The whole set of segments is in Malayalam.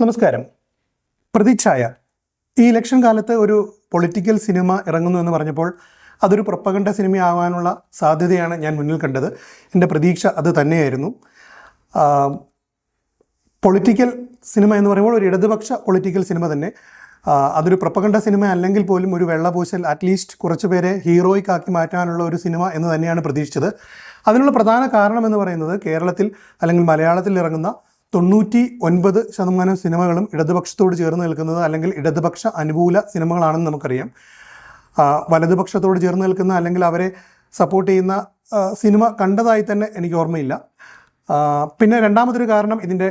നമസ്കാരം. പ്രതിച്ഛായ ഈ ഇലക്ഷൻ കാലത്ത് ഒരു പൊളിറ്റിക്കൽ സിനിമ ഇറങ്ങുന്നു എന്ന് പറഞ്ഞപ്പോൾ അതൊരു പ്രൊപ്പഗണ്ട സിനിമയാവാനുള്ള സാധ്യതയാണ് ഞാൻ മുന്നിൽ കണ്ടത്. എൻ്റെ പ്രതീക്ഷ അത് തന്നെയായിരുന്നു. പൊളിറ്റിക്കൽ സിനിമ എന്ന് പറയുമ്പോൾ ഒരു ഇടതുപക്ഷ പൊളിറ്റിക്കൽ സിനിമ തന്നെ. അതൊരു പ്രൊപ്പഗണ്ട സിനിമ അല്ലെങ്കിൽ പോലും ഒരു വെള്ളപൂശൽ, അറ്റ്ലീസ്റ്റ് കുറച്ച് പേരെ ഹീറോയ്ക്കാക്കി മാറ്റാനുള്ള ഒരു സിനിമ എന്ന് തന്നെയാണ് പ്രതീക്ഷിച്ചത്. അതിനുള്ള പ്രധാന കാരണം എന്ന് പറയുന്നത് കേരളത്തിൽ അല്ലെങ്കിൽ മലയാളത്തിൽ ഇറങ്ങുന്ന 99% സിനിമകളും ഇടതുപക്ഷത്തോട് ചേർന്ന് നിൽക്കുന്നത് അല്ലെങ്കിൽ ഇടതുപക്ഷ അനുകൂല സിനിമകളാണെന്ന് നമുക്കറിയാം. വലതുപക്ഷത്തോട് ചേർന്ന് നിൽക്കുന്ന അല്ലെങ്കിൽ അവരെ സപ്പോർട്ട് ചെയ്യുന്ന സിനിമ കണ്ടതായി തന്നെ എനിക്ക് ഓർമ്മയില്ല. പിന്നെ രണ്ടാമതൊരു കാരണം ഇതിൻ്റെ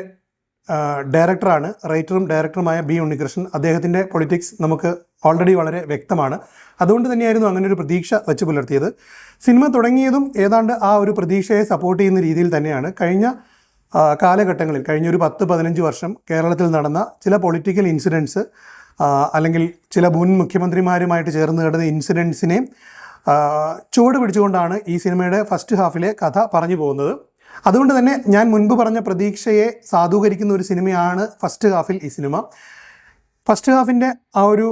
ഡയറക്ടറാണ്. റൈറ്ററും ഡയറക്ടറുമായ ബി ഉണ്ണികൃഷ്ണൻ. അദ്ദേഹത്തിൻ്റെ പൊളിറ്റിക്സ് നമുക്ക് ഓൾറെഡി വളരെ വ്യക്തമാണ്. അതുകൊണ്ട് തന്നെയായിരുന്നു അങ്ങനെ ഒരു പ്രതീക്ഷ വെച്ച് പുലർത്തിയത്. സിനിമ തുടങ്ങിയതും ഏതാണ്ട് ആ ഒരു പ്രതീക്ഷയെ സപ്പോർട്ട് ചെയ്യുന്ന രീതിയിൽ തന്നെയാണ്. കഴിഞ്ഞ കാലഘട്ടങ്ങളിൽ, കഴിഞ്ഞൊരു 10-15 വർഷം കേരളത്തിൽ നടന്ന ചില പൊളിറ്റിക്കൽ ഇൻസിഡൻസ് അല്ലെങ്കിൽ ചില മുൻ മുഖ്യമന്ത്രിമാരുമായിട്ട് ചേർന്ന് കിടന്ന ഇൻസിഡൻസിനെ ചുവട് പിടിച്ചുകൊണ്ടാണ് ഈ സിനിമയുടെ ഫസ്റ്റ് ഹാഫിലെ കഥ പറഞ്ഞു പോകുന്നത്. അതുകൊണ്ട് തന്നെ ഞാൻ മുൻപ് പറഞ്ഞ പ്രതീക്ഷയെ സാധൂകരിക്കുന്ന ഒരു സിനിമയാണ് ഫസ്റ്റ് ഹാഫിൽ ഈ സിനിമ. ഫസ്റ്റ് ഹാഫിൻ്റെ ആ ഒരു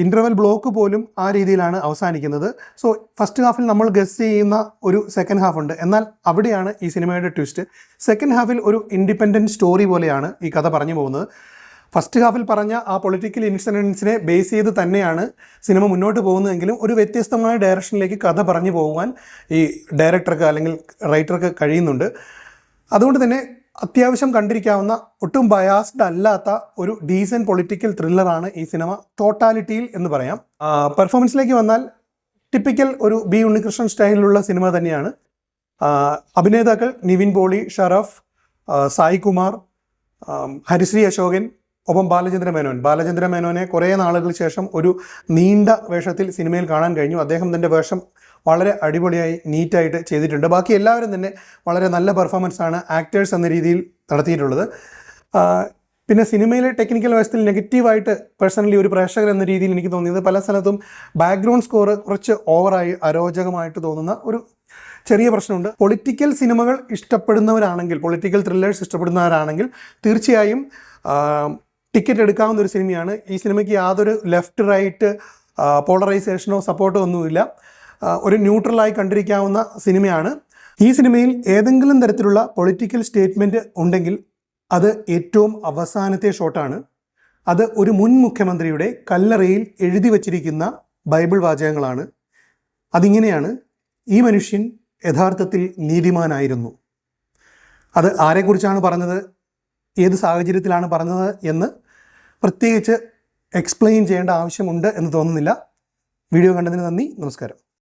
ഇൻ്റർവെൽ ബ്ലോക്ക് പോലും ആ രീതിയിലാണ് അവസാനിക്കുന്നത്. സോ ഫസ്റ്റ് ഹാഫിൽ നമ്മൾ ഗസ് ചെയ്യുന്ന ഒരു സെക്കൻഡ് ഹാഫ് ഉണ്ട്. എന്നാൽ അവിടെയാണ് ഈ സിനിമയുടെ ട്വിസ്റ്റ്. സെക്കൻഡ് ഹാഫിൽ ഒരു ഇൻഡിപെൻഡൻറ്റ് സ്റ്റോറി പോലെയാണ് ഈ കഥ പറഞ്ഞു പോകുന്നത്. ഫസ്റ്റ് ഹാഫിൽ പറഞ്ഞ ആ പൊളിറ്റിക്കൽ ഇൻസിഡൻസിനെ ബേസ് ചെയ്ത് തന്നെയാണ് സിനിമ മുന്നോട്ട് പോകുന്നതെങ്കിലും ഒരു വ്യത്യസ്തമായ ഡയറക്ഷനിലേക്ക് കഥ പറഞ്ഞു പോകുവാൻ ഈ ഡയറക്ടർക്ക് അല്ലെങ്കിൽ റൈറ്റർക്ക് കഴിയുന്നുണ്ട്. അതുകൊണ്ട് തന്നെ അത്യാവശ്യം കണ്ടിരിക്കാവുന്ന, ഒട്ടും ബയാസ്ഡ് അല്ലാത്ത ഒരു ഡീസൻറ്റ് പൊളിറ്റിക്കൽ ത്രില്ലറാണ് ഈ സിനിമ ടോട്ടാലിറ്റിയിൽ എന്ന് പറയാം. പെർഫോമൻസിലേക്ക് വന്നാൽ ടിപ്പിക്കൽ ഒരു ബി ഉണ്ണികൃഷ്ണൻ സ്റ്റൈലിലുള്ള സിനിമ തന്നെയാണ്. അഭിനേതാക്കൾ നിവിൻ പോളി, ഷറഫ്, സായി കുമാർ, ഹരിശ്രീ അശോകൻ, ഒപ്പം ബാലചന്ദ്ര മേനോനെ കുറേ നാളുകൾക്ക് ശേഷം ഒരു നീണ്ട വേഷത്തിൽ സിനിമയിൽ കാണാൻ കഴിഞ്ഞു. അദ്ദേഹം തൻ്റെ വേഷം വളരെ അടിപൊളിയായി നീറ്റായിട്ട് ചെയ്തിട്ടുണ്ട്. ബാക്കി എല്ലാവരും തന്നെ വളരെ നല്ല പെർഫോമൻസാണ് ആക്ടേഴ്സ് എന്ന രീതിയിൽ നടത്തിയിട്ടുള്ളത്. പിന്നെ സിനിമയിലെ ടെക്നിക്കൽ വശത്തിൽ നെഗറ്റീവായിട്ട് പേഴ്സണലി ഒരു പ്രേക്ഷകർ എന്ന രീതിയിൽ എനിക്ക് തോന്നിയത് പല സ്ഥലത്തും ബാക്ക്ഗ്രൗണ്ട് സ്കോർ കുറച്ച് ഓവറായി അരോചകമായിട്ട് തോന്നുന്ന ഒരു ചെറിയ പ്രശ്നമുണ്ട്. പൊളിറ്റിക്കൽ സിനിമകൾ ഇഷ്ടപ്പെടുന്നവരാണെങ്കിൽ, പൊളിറ്റിക്കൽ ത്രില്ലേഴ്സ് ഇഷ്ടപ്പെടുന്നവരാണെങ്കിൽ തീർച്ചയായും ടിക്കറ്റ് എടുക്കാവുന്ന ഒരു സിനിമയാണ്. ഈ സിനിമയ്ക്ക് യാതൊരു ലെഫ്റ്റ് റൈറ്റ് പോളറൈസേഷനോ സപ്പോർട്ടോ ഒന്നുമില്ല. ഒരു ന്യൂട്രലായി കണ്ടിരിക്കാവുന്ന സിനിമയാണ്. ഈ സിനിമയിൽ ഏതെങ്കിലും തരത്തിലുള്ള പൊളിറ്റിക്കൽ സ്റ്റേറ്റ്മെൻറ്റ് ഉണ്ടെങ്കിൽ അത് ഏറ്റവും അവസാനത്തെ ഷോട്ടാണ്. അത് ഒരു മുൻ മുഖ്യമന്ത്രിയുടെ കല്ലറയിൽ എഴുതി വച്ചിരിക്കുന്ന ബൈബിൾ വാചകങ്ങളാണ്. അതിങ്ങനെയാണ്: ഈ മനുഷ്യൻ യഥാർത്ഥത്തിൽ നീതിമാനായിരുന്നു. അത് ആരെക്കുറിച്ചാണ് പറഞ്ഞത്, ഏത് സാഹചര്യത്തിലാണ് പറഞ്ഞത് എന്ന് പ്രത്യേകിച്ച് എക്സ്പ്ലെയിൻ ചെയ്യേണ്ട ആവശ്യമുണ്ട് എന്ന് തോന്നുന്നില്ല. വീഡിയോ കണ്ടതിന് നന്ദി. നമസ്കാരം.